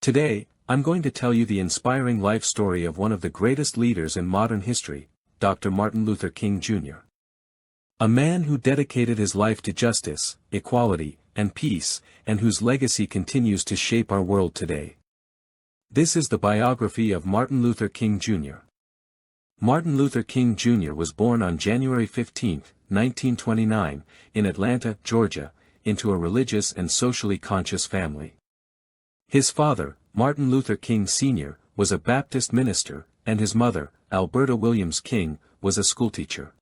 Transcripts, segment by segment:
Today, I'm going to tell you the inspiring life story of one of the greatest leaders in modern history, Dr. Martin Luther King Jr. A man who dedicated his life to justice, equality, and peace, and whose legacy continues to shape our world today. This is the biography of Martin Luther King Jr. Martin Luther King Jr. was born on January 15, 1929, in Atlanta, Georgia, into a religious and socially conscious family. His father, Martin Luther King Sr., was a Baptist minister, and his mother, Alberta Williams King, was a schoolteacher.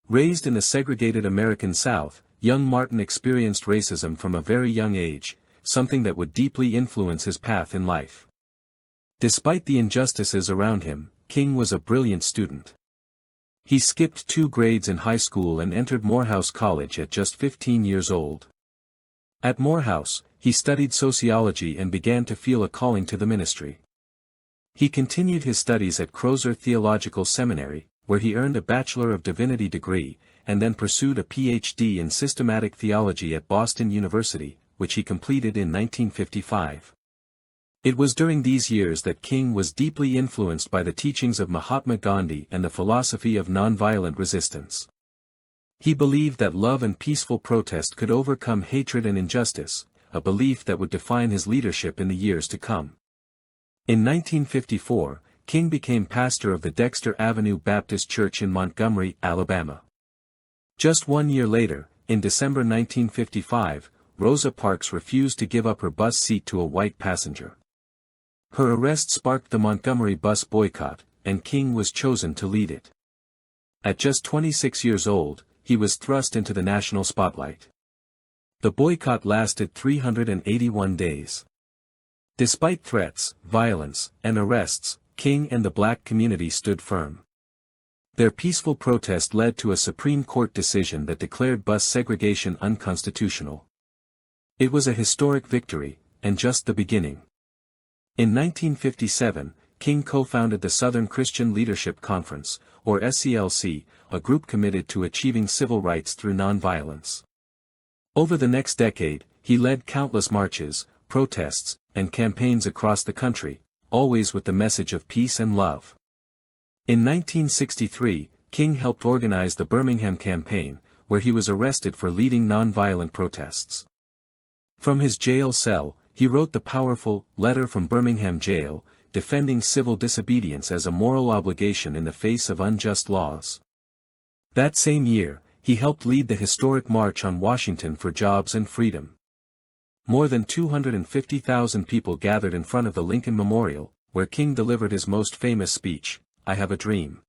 Raised in the segregated American South, young Martin experienced racism from a very young age, something that would deeply influence his path in life. Despite the injustices around him, King was a brilliant student. He skipped 2 grades in high school and entered Morehouse College at just 15 years old. At Morehouse, he studied sociology and began to feel a calling to the ministry. He continued his studies at Crozer Theological Seminary, where he earned a Bachelor of Divinity degree, and then pursued a Ph.D. in systematic theology at Boston University, which he completed in 1955. It was during these years that King was deeply influenced by the teachings of Mahatma Gandhi and the philosophy of nonviolent resistance. He believed that love and peaceful protest could overcome hatred and injustice, a belief that would define his leadership in the years to come. In 1954, King became pastor of the Dexter Avenue Baptist Church in Montgomery, Alabama. Just 1 year later, in December 1955, Rosa Parks refused to give up her bus seat to a white passenger. Her arrest sparked the Montgomery bus boycott, and King was chosen to lead it. At just 26 years old, he was thrust into the national spotlight. The boycott lasted 381 days. Despite threats, violence, and arrests, King and the black community stood firm. Their peaceful protest led to a Supreme Court decision that declared bus segregation unconstitutional. It was a historic victory, and just the beginning. In 1957, King co-founded the Southern Christian Leadership Conference, or SCLC, a group committed to achieving civil rights through nonviolence. Over the next decade, he led countless marches, protests, and campaigns across the country, always with the message of peace and love. In 1963, King helped organize the Birmingham Campaign, where he was arrested for leading nonviolent protests. From his jail cell, he wrote the powerful Letter from Birmingham Jail, defending civil disobedience as a moral obligation in the face of unjust laws. That same year, he helped lead the historic March on Washington for Jobs and Freedom. More than 250,000 people gathered in front of the Lincoln Memorial, where King delivered his most famous speech, "I Have a Dream."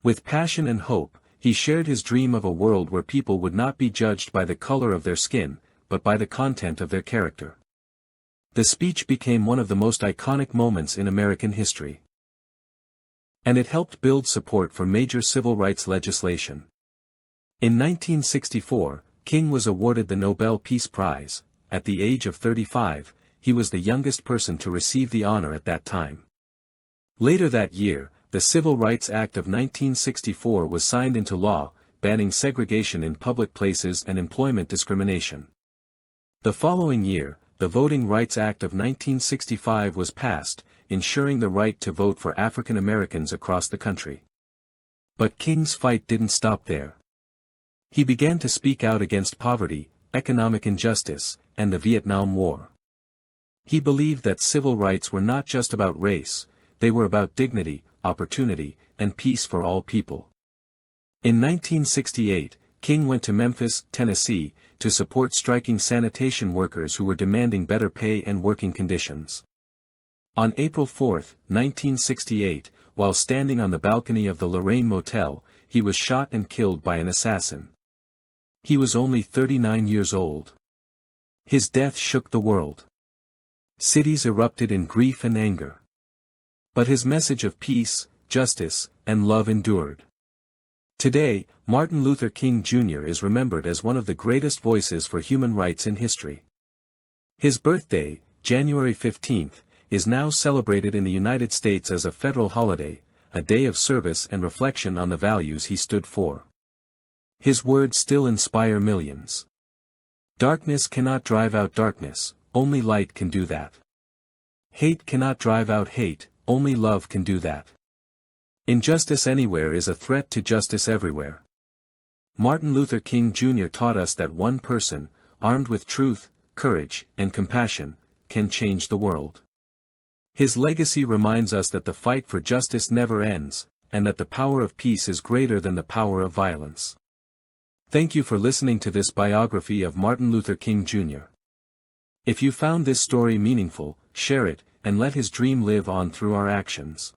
With passion and hope, he shared his dream of a world where people would not be judged by the color of their skin, but by the content of their character. The speech became one of the most iconic moments in American history. And it helped build support for major civil rights legislation. In 1964, King was awarded the Nobel Peace Prize. At the age of 35, he was the youngest person to receive the honor at that time. Later that year, the Civil Rights Act of 1964 was signed into law, banning segregation in public places and employment discrimination. The following year, the Voting Rights Act of 1965 was passed, ensuring the right to vote for African Americans across the country. But King's fight didn't stop there. He began to speak out against poverty, economic injustice, and the Vietnam War. He believed that civil rights were not just about race, they were about dignity, opportunity, and peace for all people. In 1968, King went to Memphis, Tennessee, to support striking sanitation workers who were demanding better pay and working conditions. On April 4, 1968, while standing on the balcony of the Lorraine Motel, he was shot and killed by an assassin. He was only 39 years old. His death shook the world. Cities erupted in grief and anger. But his message of peace, justice, and love endured. Today, Martin Luther King Jr. is remembered as one of the greatest voices for human rights in history. His birthday, January 15, is now celebrated in the United States as a federal holiday, a day of service and reflection on the values he stood for. His words still inspire millions. Darkness cannot drive out darkness, only light can do that. Hate cannot drive out hate, only love can do that. Injustice anywhere is a threat to justice everywhere. Martin Luther King Jr. taught us that one person, armed with truth, courage, and compassion, can change the world. His legacy reminds us that the fight for justice never ends, and that the power of peace is greater than the power of violence. Thank you for listening to this biography of Martin Luther King Jr. If you found this story meaningful, share it, and let his dream live on through our actions.